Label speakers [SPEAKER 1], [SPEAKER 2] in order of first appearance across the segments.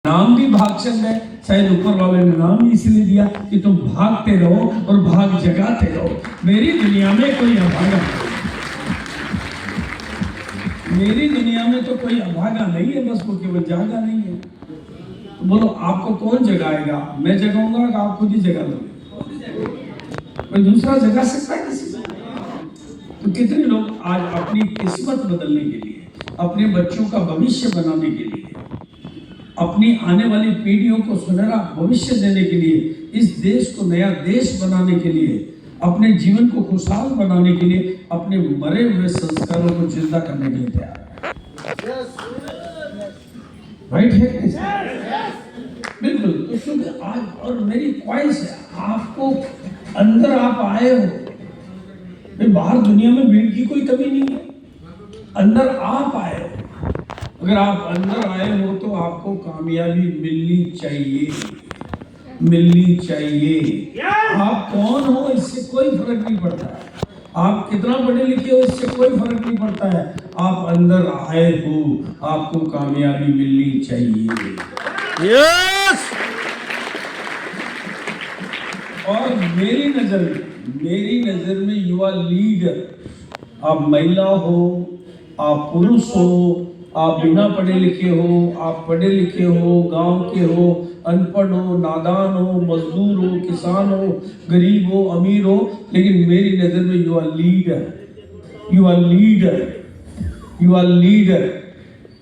[SPEAKER 1] नाम भी भागचंद है, शायद ऊपर वाले ने नाम इसलिए दिया कि तुम भागते रहो और भाग जगाते रहो। मेरी दुनिया में कोई अभागा नहीं, मेरी दुनिया में तो कोई अभागा नहीं है, बस वो केवल जागा नहीं है। तो बोलो आपको कौन जगाएगा? मैं जगाऊंगा कि आप खुद ही जगा लोगे? कोई दूसरा जगा सकता है किसी को? तो कितने लोग आज अपनी किस्मत बदलने के लिए, अपने बच्चों का भविष्य बनाने के लिए, अपनी आने वाली पीढ़ियों को सुनहरा भविष्य देने के लिए, इस देश को नया देश बनाने के लिए, अपने जीवन को खुशहाल बनाने के लिए, अपने मरे हुए संस्कारों को जिंदा करने के लिए तैयार है। राइट है? बिल्कुल। तो क्योंकि आज और मेरी ख्वाहिश है आपको अंदर आप आए हो, बाहर दुनिया में भीड़ की कोई कमी नहीं है, अंदर आप आए हो। अगर आप अंदर आए हो तो आपको कामयाबी मिलनी चाहिए, मिलनी चाहिए। आप कौन हो इससे कोई फर्क नहीं पड़ता है, आप कितना पढ़े लिखे हो इससे कोई फर्क नहीं पड़ता है। आप अंदर आए हो, आपको कामयाबी मिलनी चाहिए। यस। और मेरी नजर में यू आर लीडर। आप महिला हो, आप पुरुष हो, आप बिना पढ़े लिखे हो, आप पढ़े लिखे हो, गांव के हो, अनपढ़ हो, नादान हो, मजदूर हो, किसान हो, गरीब हो, अमीर हो, लेकिन मेरी नजर में you are leader. You are leader, you are leader.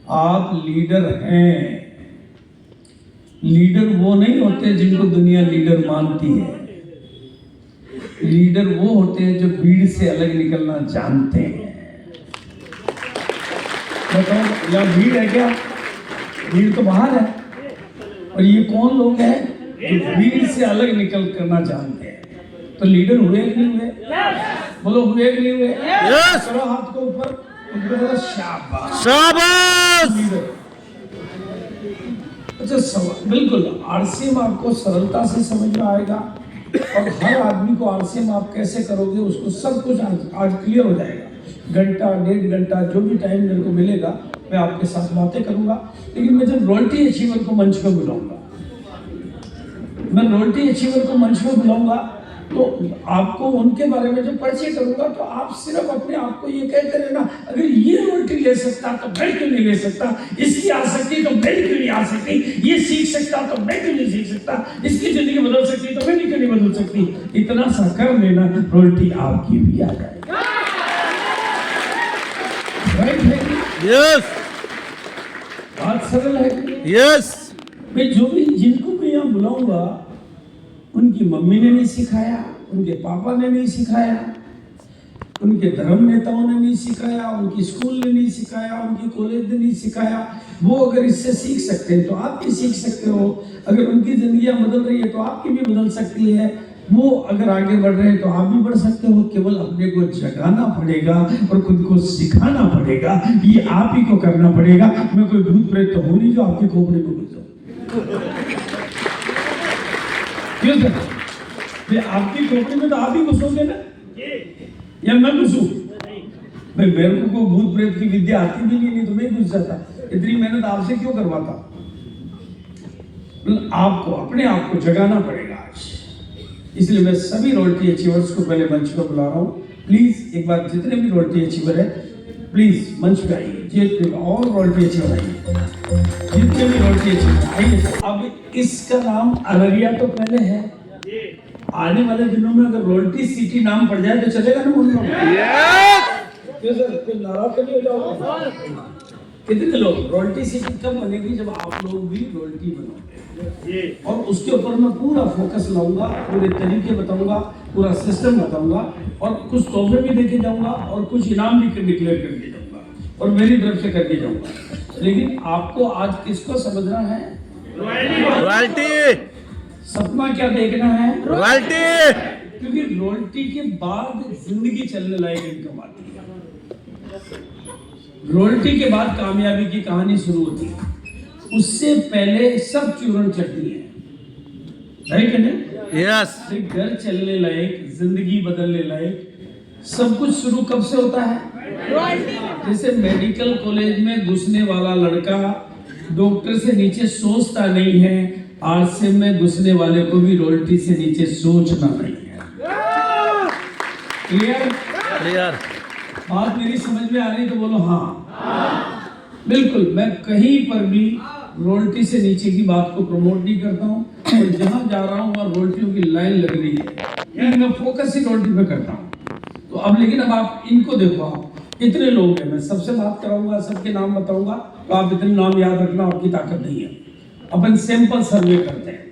[SPEAKER 1] आप लीडर हैं। लीडर वो नहीं होते जिनको दुनिया लीडर मानती है। लीडर वो होते हैं जो भीड़ से अलग निकलना जानते हैं। बताओ यहाँ भीड़ है क्या? भीड़ तो बाहर है। और ये कौन लोग हैं जो भीड़ से अलग निकल करना जानते हैं? तो लीडर हुए कि नहीं हुए? बोलो हुए कि नहीं हुए? करो हाथ को ऊपर, उनको बोलो शाबाश शाबाश। अच्छा, बिल्कुल आरसीएम आपको सरलता से समझ में आएगा और हर आदमी को आरसीएम आप कैसे करोगे उसको सब कुछ आज क्लियर हो जाएगा। घंटा 1.5 घंटा जो भी टाइम मेरे को मिलेगा मैं आपके साथ बातें करूंगा। लेकिन मैं जब रॉयल्टी अचीवर को मंच पर बुलाऊंगा, मैं रॉयल्टी अचीवर को मंच पर बुलाऊंगा तो आपको उनके बारे में जब परिचय करूंगा तो आप सिर्फ अपने आप को ये कहते रहना, अगर ये रॉयल्टी ले सकता तो मैं क्यों नहीं ले सकता, इसकी आ सकती तो मैं क्यों नहीं आ सकती, ये सीख सकता तो मैं क्यों नहीं सीख सकता, इसकी जिंदगी बदल सकती तो मैं क्यों नहीं बदल सकती। इतना सा कर लेना, रॉयल्टी आपकी भी आ जाएगी। यस। बात सरल है। यस। मैं जो भी जिनको मैं यहाँ बुलाऊंगा उनकी मम्मी ने नहीं सिखाया, उनके पापा ने नहीं सिखाया, उनके धर्म नेताओं ने नहीं सिखाया, उनकी स्कूल ने नहीं सिखाया, उनकी कॉलेज ने नहीं सिखाया। वो अगर इससे सीख सकते हैं तो आप भी सीख सकते हो। अगर उनकी जिंदगियां बदल रही है तो आपकी भी बदल सकती है। वो अगर आगे बढ़ रहे हैं तो आप भी बढ़ सकते हो। केवल अपने को जगाना पड़ेगा और खुद को सिखाना पड़ेगा। ये आप ही को करना पड़ेगा। मैं कोई भूत प्रेत तो हूं नहीं जो आपके खोपड़े को घुस जाऊं। क्यों सर? मैं आपकी खोपड़ी में तो आप ही घुसोगे ना, या मैं घुसूं? भाई मेरे को कोई भूत प्रेत की विद्या आती भी नहीं तो मैं घुस जाता। इतनी मेहनत आपसे क्यों करवाता? आपको अपने आप को जगाना पड़ेगा आज। इसलिए मैं सभी रॉयल्टी अचीवर्स को पहले मंच पर बुला रहा हूँ। प्लीज एक बार जितने भी रॉयल्टी अचीवर है प्लीज मंच पे आइए। जितने और रॉयल्टी अचीवर आइए, जितने भी रॉयल्टी अचीवर आइए। अब इसका नाम अररिया तो पहले है, आने वाले दिनों में अगर रॉयल्टी सिटी नाम पड़ जाए तो चलेगा ना? बोल क्यों सर, कोई नाराज तो नहीं हो जाओगे? कितने लोग? रॉयल्टी सिटी कब बनेगी? जब आप लोग भी रॉयल्टी बनोगे। और उसके ऊपर मैं पूरा फोकस लाऊंगा, पूरे तरीके बताऊंगा, पूरा सिस्टम बताऊंगा और कुछ तोहफे भी देके जाऊंगा और कुछ इनाम भी डिक्लेयर करके जाऊंगा और मेरी तरफ से करके जाऊंगा। लेकिन आपको आज किसको समझना है? रॉयल्टी। सपना क्या देखना है? रॉयल्टी। क्योंकि रॉयल्टी के बाद जिंदगी चलने लायक इनकम आती है। रॉयल्टी के बाद कामयाबी की कहानी शुरू होती है। उससे पहले सब चूरन चढ़ती है। राइट है ना? यस। घर चलने लायक, जिंदगी बदलने लायक सब कुछ शुरू कब से होता है? जैसे मेडिकल कॉलेज में घुसने वाला लड़का डॉक्टर से नीचे सोचता नहीं है, आरसीएम में घुसने वाले को भी रॉयल्टी से नीचे सोचना नहीं है। क्लियर?
[SPEAKER 2] क्लियर।
[SPEAKER 1] बात मेरी समझ में आ रही तो बोलो हाँ। बिल्कुल, मैं कहीं पर भी रॉयल्टी से नीचे की बात को प्रमोट नहीं करता हूँ, और जहां जा रहा हूँ वहां रॉयल्टियों की लाइन लग रही है, यानी मैं फोकस ही रॉयल्टी पे करता हूँ। तो अब लेकिन अब आप इनको देखो, आप इतने लोग हैं, मैं सबसे बात कराऊंगा, सबके नाम बताऊंगा, तो आप इतने नाम याद रखना आपकी ताकत नहीं है। अपन सिंपल सर्वे करते हैं,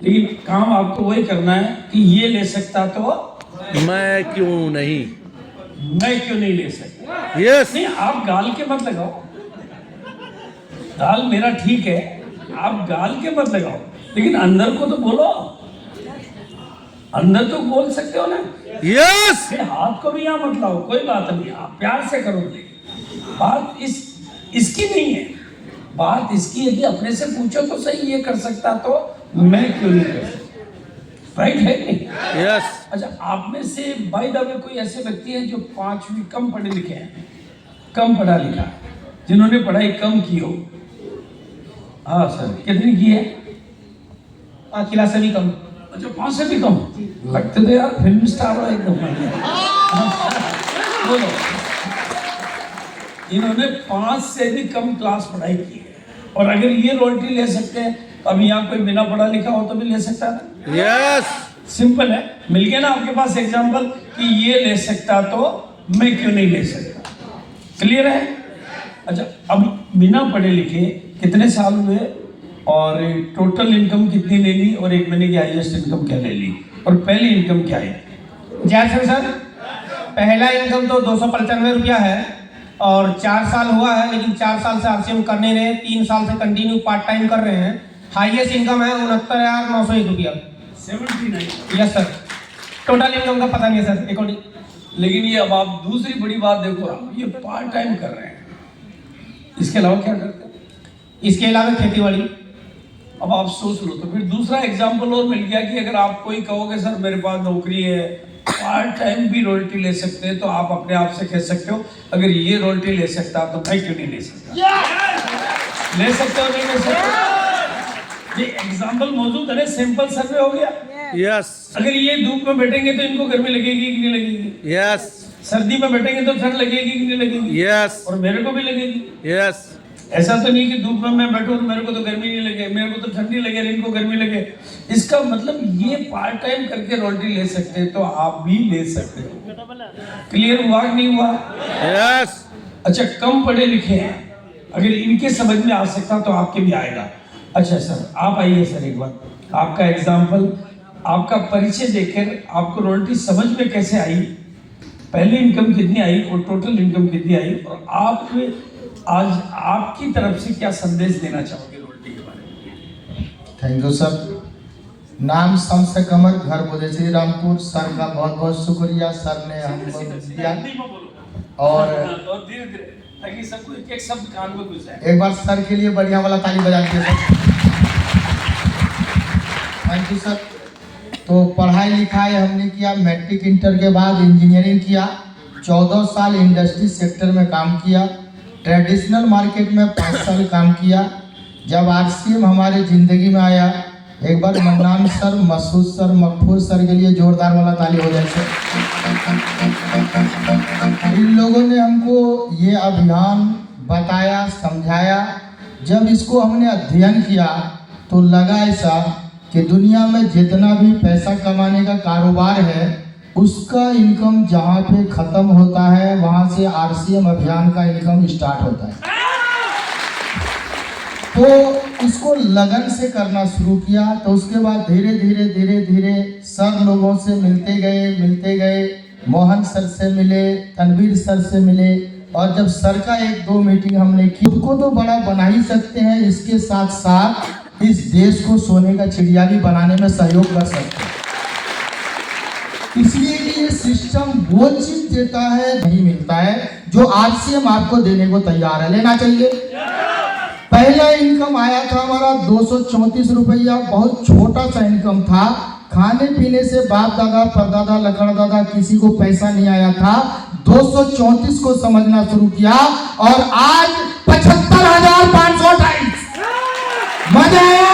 [SPEAKER 1] लेकिन काम आपको वही करना है कि ये ले सकता तो
[SPEAKER 2] मैं क्यों नहीं,
[SPEAKER 1] मैं क्यों नहीं ले सकता।
[SPEAKER 2] यस।
[SPEAKER 1] नहीं, आप गाल के मत लगाओ, गाल मेरा ठीक है, आप गाल के मत लगाओ, लेकिन अंदर को तो बोलो, अंदर तो बोल सकते हो ना।
[SPEAKER 2] यस।
[SPEAKER 1] फिर हाथ को भी यहाँ मत लाओ, कोई बात नहीं, आप प्यार से करोगे। बात इसकी नहीं है, बात इसकी है कि अपने से पूछो तो सही, ये कर सकता तो मैं क्यों नहीं कर सकता। राइट है नहीं?
[SPEAKER 2] यस।
[SPEAKER 1] अच्छा, आप में से बाय द वे कोई ऐसे व्यक्ति हैं जो 5वीं कम पढ़े लिखे हैं, कम पढ़ा लिखा, जिन्होंने पढ़ाई कम की हो? हाँ सर, कितनी की है?
[SPEAKER 3] 5 क्लास से भी कम।
[SPEAKER 1] अच्छा, 5 से भी कम। लगते तो यार फिल्म स्टार हो एकदम। बोलो, इन्होंने 5 से भी कम क्लास पढ़ाई की है, और अगर ये रॉयल्टी ले सकते हैं, अब यहाँ कोई बिना पढ़ा लिखा हो तो भी ले सकता है।
[SPEAKER 2] यस।
[SPEAKER 1] सिंपल है, मिल गया ना आपके पास एग्जाम्पल कि ये ले सकता तो मैं क्यों नहीं ले सकता। क्लियर है? अच्छा, अब बिना पढ़े लिखे कितने साल हुए, और टोटल इनकम कितनी ले ली, और 1 महीने की हाईएस्ट इनकम क्या ले ली, और पहली इनकम क्या है?
[SPEAKER 3] जैसे सर, पहला इनकम तो 295 रुपया है, और 4 साल हुआ है, लेकिन 4 साल से आरसीएम कर नहीं रहे, 3 साल से कंटिन्यू पार्ट टाइम कर रहे हैं। हाईएस्ट इनकम है 69,901 रुपया।
[SPEAKER 1] 79।
[SPEAKER 3] Yes sir. टोटल इनकम का पता नहीं है सर अकॉर्डिंग।
[SPEAKER 1] लेकिन ये अब आप दूसरी बड़ी बात देखो, आप ये पार्ट टाइम कर रहे हैं, इसके अलावा क्या करते हैं?
[SPEAKER 3] इसके अलावा खेती बाड़ी।
[SPEAKER 1] अब आप सोच लो, तो फिर दूसरा एग्जाम्पल और मिल गया कि अगर आप कोई कहोगे सर मेरे पास नौकरी है, पार्ट टाइम भी रॉयल्टी ले सकते हैं, तो आप अपने आप से कह सकते हो अगर ये रॉयल्टी ले सकता तो मैं क्यों नहीं ले सकता। ले सकते हो, नहीं ले सकते? ये एग्जाम्पल मौजूद है, सिंपल सर्वे हो गया।
[SPEAKER 2] यस।
[SPEAKER 1] अगर ये धूप में बैठेंगे तो इनको गर्मी लगेगी कि नहीं लगेगी?
[SPEAKER 2] यस।
[SPEAKER 1] सर्दी में बैठेंगे तो ठंड लगेगी कि नहीं लगेगी?
[SPEAKER 2] यस।
[SPEAKER 1] और मेरे को भी लगेगी।
[SPEAKER 2] यस।
[SPEAKER 1] ऐसा तो नहीं कि धूप में मैं बैठूं तो मेरे को तो गर्मी नहीं लगे, मेरे को तो ठंडी लगे, इनको गर्मी लगे। इसका मतलब ये पार्ट टाइम करके रॉयल्टी ले सकते हैं, तो आप भी ले सकते हो। क्लियर हुआ कि नहीं हुआ?
[SPEAKER 2] यस।
[SPEAKER 1] अच्छा, कम पढ़े लिखे हैं, अगर इनके समझ में आ सकता तो आपके भी आएगा। अच्छा सर, आप आइए सर, एक बार आपका एग्जाम्पल, आपका परिचय देकर आपको रॉयल्टी समझ में कैसे आई, पहली इनकम कितनी आई और टोटल इनकम कितनी आई, और आप आज आपकी तरफ से क्या संदेश देना चाहोगे रॉयल्टी के बारे में?
[SPEAKER 4] Thank you sir. नाम शम्स कमर, घर बोले श्री रामपुर। सर का बहुत बहुत शुक्रिया, सर ने हमको दिया। और
[SPEAKER 1] धीरे धीरे, ताकि सबको एक एक शब्द कान में घुस जाए।
[SPEAKER 4] एक बार सर के लिए बढ़िया वाला ताली बजा दीजिए सर। Thank you sir. तो पढ़ाई लिखाई हमने किया, मैट्रिक इंटर के बाद इंजीनियरिंग किया, 14 साल इंडस्ट्री सेक्टर में काम किया, ट्रेडिशनल मार्केट में 5 साल काम किया। जब आरसीएम हमारे ज़िंदगी में आया, एक बार Mannan sir, Masood sir, Makfoor sir के लिए जोरदार वाला ताली हो जाए सर। इन लोगों ने हमको ये अभियान बताया, समझाया। जब इसको हमने अध्ययन किया तो लगा ऐसा कि दुनिया में जितना भी पैसा कमाने का कारोबार है, उसका इनकम जहाँ पे ख़त्म होता है वहाँ से आरसीएम अभियान का इनकम स्टार्ट होता है। तो इसको लगन से करना शुरू किया। तो उसके बाद धीरे धीरे सर लोगों से मिलते गए। मोहन सर से मिले, तनवीर सर से मिले, और जब सर का 1-2 मीटिंग हमने की, खुद को तो बड़ा बना ही सकते हैं, इसके साथ साथ इस देश को सोने का चिड़िया भी बनाने में सहयोग कर सकते हैं। इसलिए कि ये सिस्टम वो चीज देता है, नहीं मिलता है जो आरसीएम आपको देने को तैयार है। लेना चाहिए। पहला इनकम आया था हमारा 234 रुपया, बहुत छोटा सा इनकम था। खाने पीने से बाप दादा, परदादा, लकड़ दादा किसी को पैसा नहीं आया था। 234 को समझना शुरू किया और आज 75,528। मजा आया?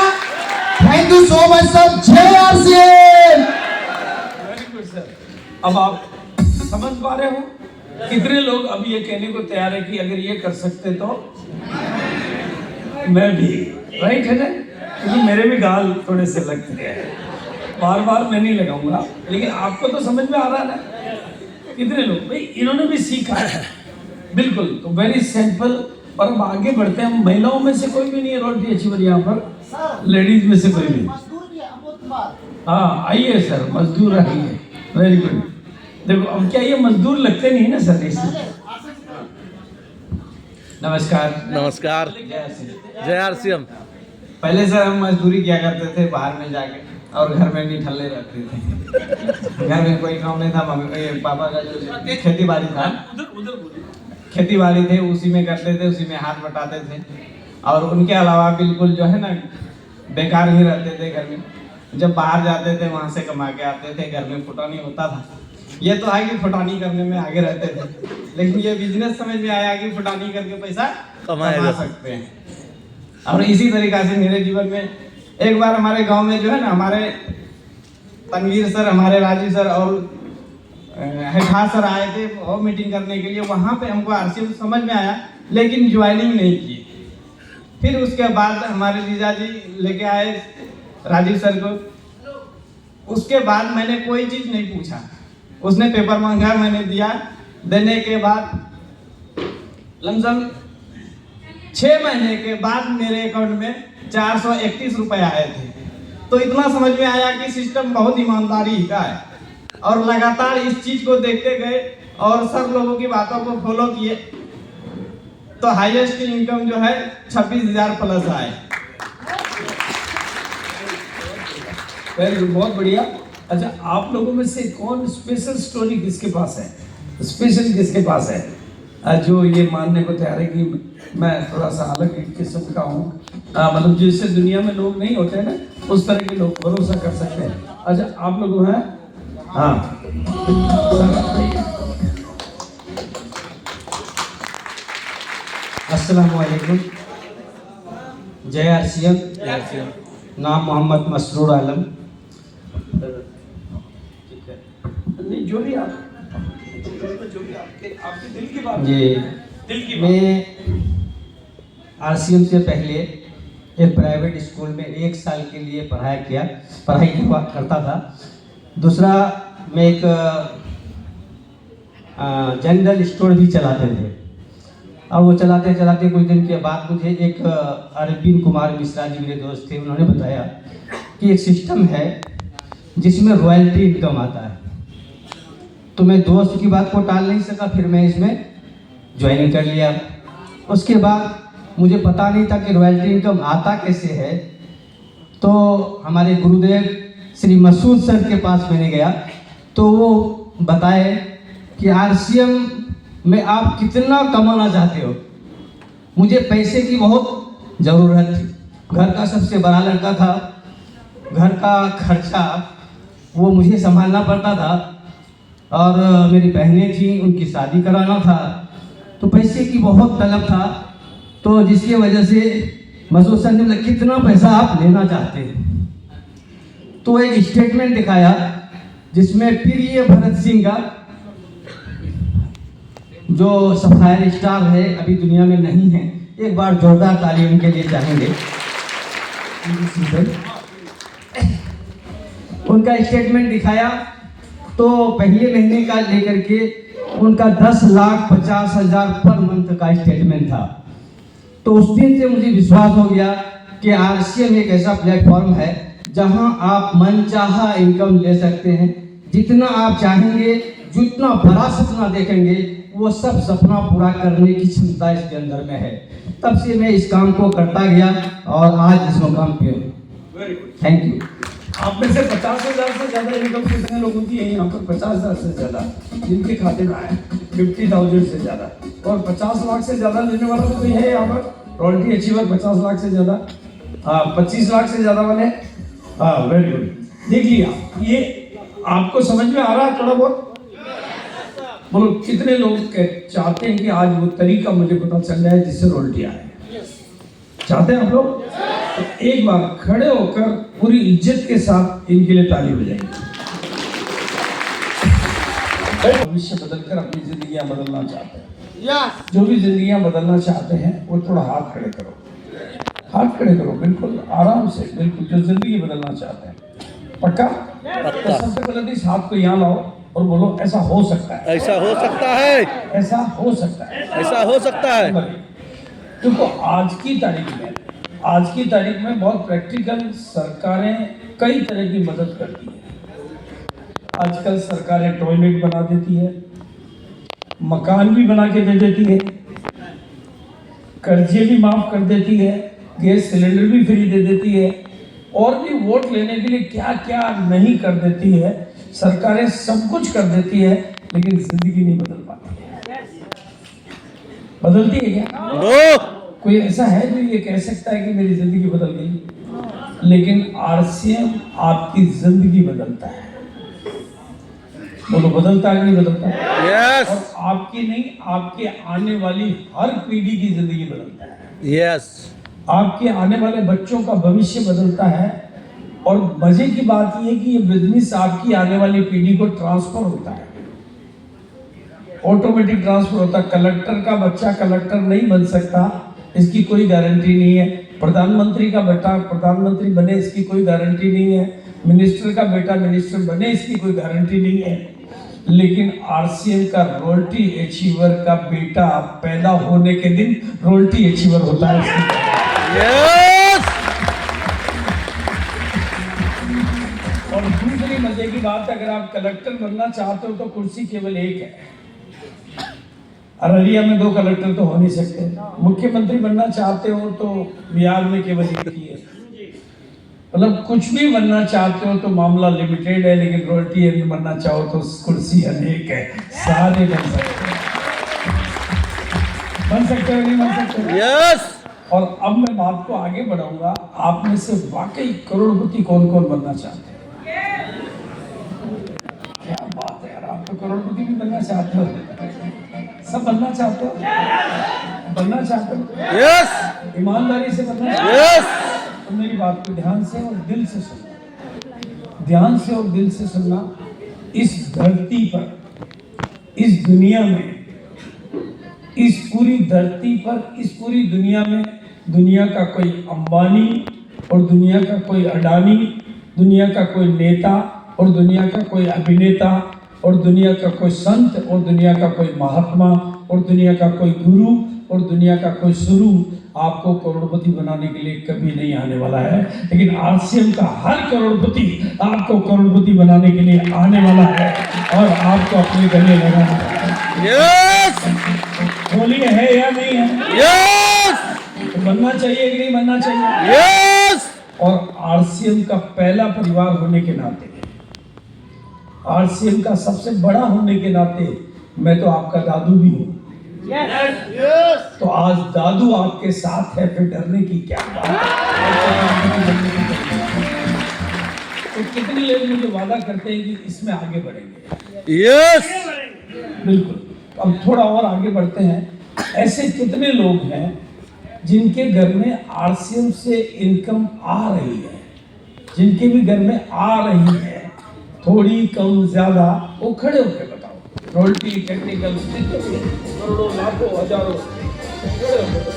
[SPEAKER 4] Thank you so much sir. जय आरसीएम।
[SPEAKER 1] Very good sir. अब आप समझ पा रहे हो कितने लोग अब ये कहने को तैयार है कि अगर ये कर सकते तो मैं भी, राइट है ना? क्योंकि मेरे भी गाल थोड़े से लगते हैं, बार बार मैं नहीं लगाऊंगा, लेकिन आपको तो समझ में आ रहा है ना कितने लोग भाई इन्होंने भी सीखा है। बिल्कुल, तो वेरी सिंपल। और अब आगे बढ़ते हैं। हम महिलाओं में से कोई भी नहीं है रॉयल्टी अचीवर यहाँ पर, लेडीज में से कोई भी। हाँ आइए सर, मजदूर आइए। Very good. देखो अब क्या ये मजदूर लगते नहीं ना सर इसलिए।
[SPEAKER 5] नमस्कार।
[SPEAKER 2] नमस्कार। जय आरसीएम।
[SPEAKER 5] पहले सर हम मजदूरी किया करते थे बाहर में जाके, और घर में निठल्ले रहते थे। घर में कोई काम नहीं था। मम्मी पापा का जो खेती बाड़ी था, खेती बाड़ी थे, उसी में करते थे, उसी में हाथ बटाते थे। और उनके अलावा बिल्कुल जो है ना बेकार ही रहते थे घर में। जब बाहर जाते थे वहाँ से कमा के आते थे, घर में फुटानी होता था। ये तो है कि फुटानी करने में आगे रहते थे, लेकिन ये बिजनेस समझ में आया कि फुटानी करके पैसा कमा सकते हैं। और इसी तरीका से मेरे जीवन में एक बार हमारे गांव में जो है ना, हमारे तनवीर सर, हमारे राजीव सर और हेठा सर आए थे और मीटिंग करने के लिए। वहाँ पे हमको आरसीएम समझ में आया, लेकिन ज्वाइनिंग नहीं की। फिर उसके बाद हमारे जीजा जी लेके आए राजीव सर को। उसके बाद मैंने कोई चीज़ नहीं पूछा, उसने पेपर मांगा, मैंने दिया। देने के बाद लमसम 6 महीने के बाद मेरे अकाउंट में 431 रुपए आए थे। तो इतना समझ में आया कि सिस्टम बहुत ईमानदारी का है। और लगातार इस चीज को देखते गए और सब लोगों की बातों को फॉलो किए, तो हाईएस्ट इनकम जो है 26,000 प्लस आए।
[SPEAKER 1] वेरी गुड, बहुत बढ़िया। अच्छा, आप लोगों में से कौन स्पेशल स्टोरी किसके पास है, स्पेशल किसके पास है, जो ये मानने को तैयार है कि मैं थोड़ा सा अलग किस्म का हूँ, मतलब जैसे दुनिया में लोग नहीं होते हैं ना, उस तरह के लोग भरोसा कर सकते हैं। अच्छा, आप लोग हैं? हाँ,
[SPEAKER 6] अस्सलामु अलैकुम। जय आरसीएम। नाम मोहम्मद मसरूर आलम।
[SPEAKER 1] नहीं, जो भी आपके दिल की बात,
[SPEAKER 6] जी, मैं आरसीएम से पहले एक प्राइवेट स्कूल में 1 साल के लिए पढ़ाई करता था। दूसरा, मैं एक जनरल स्टोर भी चलाते थे। और वो चलाते चलाते कुछ दिन के बाद मुझे एक अरविंद कुमार मिश्रा जी मेरे दोस्त थे, उन्होंने बताया कि एक सिस्टम है जिसमें रॉयल्टी इनकम आता है। तो मैं दोस्त की बात को टाल नहीं सका, फिर मैं इसमें ज्वाइनिंग कर लिया। उसके बाद मुझे पता नहीं था कि रॉयल्टी इनकम आता कैसे है। तो हमारे गुरुदेव श्री मसूद सर के पास मैंने गया, तो वो बताए कि आरसीएम में आप कितना कमाना चाहते हो। मुझे पैसे की बहुत ज़रूरत थी, घर का सबसे बड़ा लड़का था, घर का खर्चा वो मुझे संभालना पड़ता था, और मेरी बहनें थी, उनकी शादी कराना था, तो पैसे की बहुत तलब था। तो जिसकी वजह से मसूद सर ने बोला कितना पैसा आप लेना चाहते हैं। तो एक स्टेटमेंट दिखाया जिसमें प्रिय भरत सिंह का, जो सफायर स्टार है, अभी दुनिया में नहीं है, एक बार जोरदार ताली उनके लिए चाहेंगे। उनका स्टेटमेंट दिखाया तो पहले महीने का लेकर के उनका 10,50,000 पर मंथ का स्टेटमेंट था। तो उस दिन से मुझे विश्वास हो गया कि आरसीएम एक ऐसा प्लेटफॉर्म है जहां आप मनचाहा इनकम ले सकते हैं। जितना आप चाहेंगे, जितना बड़ा सपना देखेंगे, वो सब सपना पूरा करने की क्षमता इसके अंदर में है। तब से मैं इस काम को करता गया और आज इस मुकाम पे हूँ।
[SPEAKER 1] Very good,
[SPEAKER 6] thank you.
[SPEAKER 1] आप में से 50,000 से ज़्यादा इनकम कितने लोगों की है यहाँ पर? 50,000 से ज़्यादा जिनके खाते में आए, 50,000 से ज़्यादा। और 50 लाख से ज़्यादा लेने वाला तो कोई है यहाँ पर? रॉयल्टी अचीवर 50 लाख से ज़्यादा, 25 लाख से ज़्यादा वाले? हाँ, वेरी गुड। देख लिया, ये आपको समझ में आ रहा है थोड़ा बहुत? बोलो, कितने लोग चाहते हैं कि आज वो तरीका मुझे पता चल जाए जिससे रॉयल्टी आए? चाहते हैं आप लोग? तो एक बार खड़े होकर पूरी इज्जत के साथ इनके लिए ताली बजाएंगे। भविष्य बदलकर अपनी जिंदगियां बदलना चाहते हैं, जो भी जिंदगियां बदलना चाहते हैं वो थोड़ा हाथ खड़े करो, हाथ खड़े करो, बिल्कुल आराम से, बिल्कुल जो जिंदगी बदलना चाहते हैं। पक्का? तो सबसे पहले इस हाथ को यहाँ लाओ और बोलो ऐसा हो सकता है,
[SPEAKER 2] ऐसा हो सकता है,
[SPEAKER 1] ऐसा हो सकता है,
[SPEAKER 2] ऐसा हो सकता है।
[SPEAKER 1] देखो आज की तारीख में बहुत प्रैक्टिकल सरकारें कई तरह की मदद करती है। आजकल सरकारें टॉयलेट बना देती है, मकान भी बना के दे देती है, कर्जे भी माफ कर देती है, गैस सिलेंडर भी फ्री दे देती है, और भी वोट लेने के लिए क्या क्या नहीं कर देती है। सरकारें सब कुछ कर देती है, लेकिन जिंदगी नहीं बदल पाती है। बदलती है क्या?
[SPEAKER 2] नो।
[SPEAKER 1] कोई ऐसा है जो ये कह सकता है कि मेरी जिंदगी बदल गई? लेकिन आरसीएम आपकी जिंदगी बदलता है। बोलो, बदलता है कि नहीं बदलता है?
[SPEAKER 2] यस
[SPEAKER 1] और आपकी नहीं, आपके आने वाली हर पीढ़ी की जिंदगी बदलता है।
[SPEAKER 2] यस
[SPEAKER 1] आपके आने वाले बच्चों का भविष्य बदलता है। और मजे की बात यह है कि ये बिजनेस आपकी आने वाली पीढ़ी को ट्रांसफर होता है, ऑटोमेटिक ट्रांसफर होता है। कलेक्टर का बच्चा कलेक्टर नहीं बन सकता, इसकी कोई गारंटी नहीं है। प्रधानमंत्री का बेटा प्रधानमंत्री बने, इसकी कोई गारंटी नहीं है। मिनिस्टर का बेटा मिनिस्टर बने, इसकी कोई गारंटी नहीं है। लेकिन आरसीएम का रॉयल्टी अचीवर का बेटा पैदा होने के दिन रॉयल्टी अचीवर होता है।
[SPEAKER 2] यस
[SPEAKER 1] और दूसरी मजे की बात, अगर आप कलेक्टर बनना चाहते हो तो कुर्सी केवल एक है। अररिया में 2 कलेक्टर तो हो नहीं सकते। मुख्यमंत्री बनना चाहते हो तो बिहार में केवल एक ही है। मतलब कुछ भी बनना चाहते हो तो मामला लिमिटेड है, लेकिन रॉयल्टी बनना चाहो तो कुर्सी अनेक है, सारे बन सकते हैं। बन सकते हो नहीं बन सकते?
[SPEAKER 2] यस
[SPEAKER 1] और अब मैं बात को आगे बढ़ाऊंगा। आप में से वाकई करोड़पति कौन कौन बनना चाहते हैं? क्या बात है यार, आप तो करोड़पति भी बनना चाहते हो, सब बनना चाहते हो, बनना चाहते हो,
[SPEAKER 2] यस
[SPEAKER 1] ईमानदारी से बनना चाहते हो।
[SPEAKER 2] यस
[SPEAKER 1] तो मेरी बात को ध्यान से और दिल से सुनना, ध्यान से और दिल से सुनना। इस धरती पर, इस दुनिया में, इस पूरी धरती पर, इस पूरी दुनिया में, दुनिया का कोई अंबानी और दुनिया का कोई अडानी, दुनिया का कोई नेता और दुनिया का कोई अभिनेता और दुनिया का कोई संत और दुनिया का कोई महात्मा और दुनिया का कोई गुरु और दुनिया का कोई शुरू आपको करोड़पति बनाने के लिए कभी नहीं आने वाला है। लेकिन आरसीएम का हर करोड़पति आपको करोड़पति बनाने के लिए आने वाला है और आपको अपने गले लगाना है।
[SPEAKER 2] यस
[SPEAKER 1] बोलिए, है या नहीं है?
[SPEAKER 2] यस
[SPEAKER 1] तो बनना चाहिए कि नहीं बनना चाहिए?
[SPEAKER 2] यस
[SPEAKER 1] और आरसीएम का पहला परिवार होने के नाते, आरसीएम का सबसे बड़ा होने के नाते मैं तो आपका दादू भी हूँ। तो आज दादू आपके साथ है, फिर डरने की क्या बात है? तो कितने लोग मुझे वादा करते हैं कि इसमें आगे बढ़ेंगे?
[SPEAKER 2] यस
[SPEAKER 1] बिल्कुल। अब थोड़ा और आगे बढ़ते हैं। ऐसे कितने लोग हैं जिनके घर में आरसीएम से इनकम आ रही है, जिनके भी घर में आ रही है, थोड़ी कम ज्यादा, वो खड़े होकर बताओ। रॉयल्टी, टेक्निकल, करोड़ों, लाखों, हजारों, खड़े होकर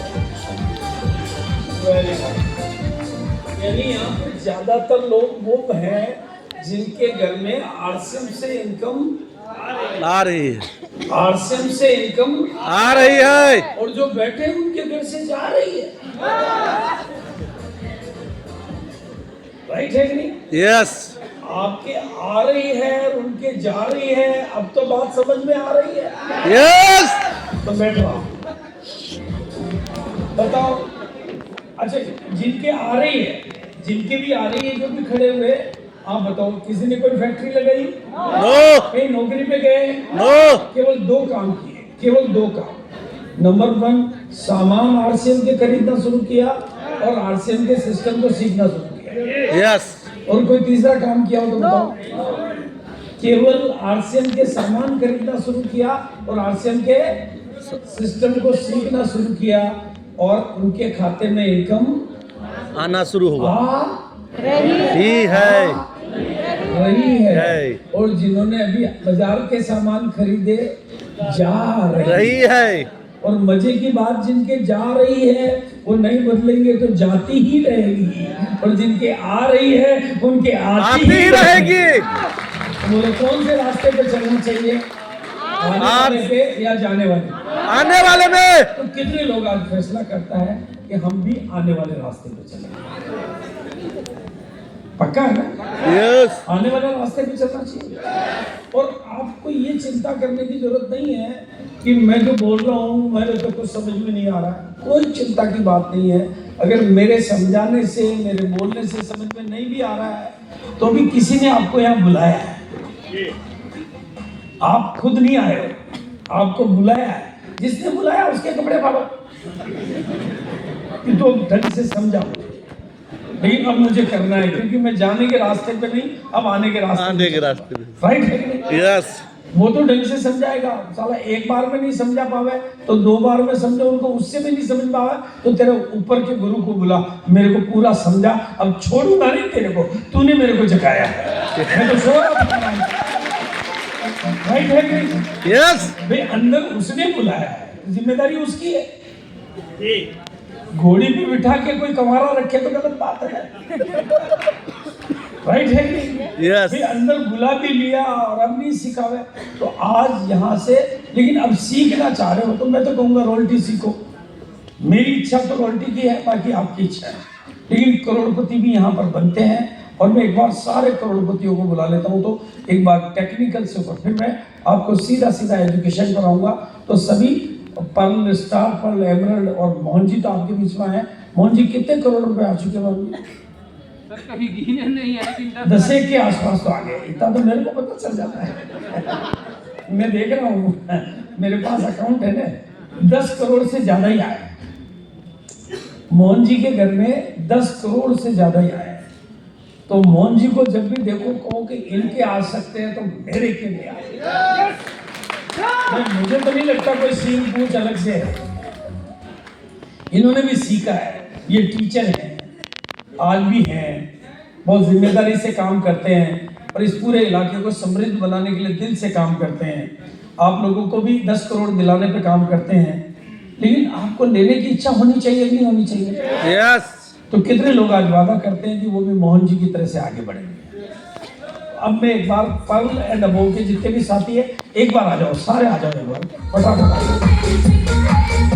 [SPEAKER 1] यानी यहाँ पे ज्यादातर लोग वो हैं जिनके घर में आरसीएम से इनकम
[SPEAKER 2] आ रही है,
[SPEAKER 1] आरसीएम से इनकम
[SPEAKER 2] आ रही है,
[SPEAKER 1] और जो बैठे हैं उनके घर से जा रही है। राइट है कि नहीं?
[SPEAKER 2] यस
[SPEAKER 1] आपके आ रही है और उनके जा रही है। अब तो बात समझ में आ रही है।
[SPEAKER 2] यस
[SPEAKER 1] तो बैठो आप, बताओ। अच्छा, जिनके आ रही है, जिनके भी आ रही है, जो भी खड़े हुए, आप बताओ, किसी ने कोई फैक्ट्री लगाई?
[SPEAKER 2] नो
[SPEAKER 1] कहीं नौकरी पे गए?
[SPEAKER 2] नो
[SPEAKER 1] केवल 2 काम किए, केवल 2 काम। नंबर 1, सामान आरसीएम के खरीदना शुरू किया और आरसीएम के सिस्टम को सीखना शुरू किया।
[SPEAKER 2] यस
[SPEAKER 1] और कोई तीसरा काम किया हो तो बताओ? केवल आरसीएम के सामान खरीदना शुरू किया और आरसीएम के सिस्टम को सीखना शुरू किया और उनके खाते में इनकम
[SPEAKER 2] आना शुरू हुआ
[SPEAKER 1] आ
[SPEAKER 2] ही है
[SPEAKER 1] रही है
[SPEAKER 2] है।
[SPEAKER 1] और जिन्होंने अभी बाजार के सामान खरीदे जा
[SPEAKER 2] रही है
[SPEAKER 1] और मजे की बात, जिनके जा रही है वो नहीं बदलेंगे तो जाती ही रहेगी, और जिनके आ रही है उनके आती
[SPEAKER 2] ही रहेगी।
[SPEAKER 1] बोले कौन से रास्ते पे चलना चाहिए, आने वाले पे या जाने वाले?
[SPEAKER 2] आने वाले में।
[SPEAKER 1] तो कितने लोग आज फैसला करता है कि हम भी आने वाले रास्ते पे चलेंगे? पक्का है ना?
[SPEAKER 2] यस।
[SPEAKER 1] आने वाले रास्ते पे चलना चाहिए। और आपको ये चिंता करने की जरूरत नहीं है कि मैं जो बोल रहा हूँ मेरे तो कुछ समझ में नहीं आ रहा है। कोई चिंता की बात नहीं है। अगर मेरे समझाने से, मेरे बोलने से समझ में नहीं भी आ रहा है तो भी किसी ने आपको यहाँ बुलाया है। आप खुद नहीं आए हो, आपको बुलाया है। जिसने बुलाया उसके कपड़े फाड़ो कि तो ढंग से समझा। लेकिन अब मुझे करना है क्योंकि मैं जाने के रास्ते पे नहीं, अब आने के रास्ते
[SPEAKER 2] पे।
[SPEAKER 1] राइट है कि नहीं?
[SPEAKER 2] यस।
[SPEAKER 1] वो तो ढंग से समझाएगा। साला एक बार में नहीं समझा पावे तो दो बार में समझो, उनको उससे भी नहीं समझ पावे तो तेरे ऊपर के गुरु को बुला, मेरे को पूरा समझा, अब छोड़ूंगा नहीं तेरे को, तूने मेरे को जगाया है, मैं तो सो रहा हूं। राइट है कि नहीं?
[SPEAKER 2] यस।
[SPEAKER 1] भाई अंदर उसने बुलाया है, जिम्मेदारी उसकी है। घोड़ी पे बिठा के कोई कमारा रखे तो गलत बात है। राइट है कि
[SPEAKER 2] यस।
[SPEAKER 1] अंदर बुला भी लिया और अब नहीं सिखावे तो आज यहाँ से, लेकिन अब सीखना चाह रहे हो तो मैं तो कहूँगा रोल्टी सीखो। मेरी इच्छा तो रोल्टी की है, बाकी आपकी इच्छा है। लेकिन करोड़पति भी यहाँ पर बनते हैं और मैं एक बार सारे करोड़पतियों को बुला लेता हूँ तो एक बार टेक्निकल से ऊपर फिर मैं आपको सीधा सीधा एजुकेशन कराऊंगा। तो सभी पर्ल, स्टार पर्ल, एमरल्ड और मोहन जी तो आपके बीच में है। मोहन जी कितने करोड़ रुपए आ चुके हैं?
[SPEAKER 7] कभी गिने नहीं है, लेकिन
[SPEAKER 1] 10 के आसपास तो आ गए। इतना तो मेरे को पता चल जाता है। मैं देख रहा हूँ मेरे पास अकाउंट है ना, 10 करोड़ से ज्यादा ही आया। मोहन जी के घर में 10 करोड़ से ज्यादा ही आया। तो मोहन जी को जब भी देखो कहो कि इनके आ सकते हैं तो मेरे के नहीं आ। मुझे तो नहीं लगता कोई सीन पूछ अलग से है। इन्होंने भी सीखा है, ये टीचर हैं, आज भी हैं, बहुत जिम्मेदारी से काम करते हैं और इस पूरे इलाके को समृद्ध बनाने के लिए दिल से काम करते हैं। आप लोगों को भी 10 करोड़ दिलाने पे काम करते हैं, लेकिन आपको लेने की इच्छा होनी चाहिए कि नहीं होनी चाहिए?
[SPEAKER 2] यस।
[SPEAKER 1] तो कितने लोग आज वादा करते हैं कि वो भी मोहन जी की तरह से आगे बढ़ेंगे? अब मैं एक बार पर्ल एंड अबोव के जितने भी साथी है एक बार आ जाओ, सारे आ जाओ एक बार फटाफट।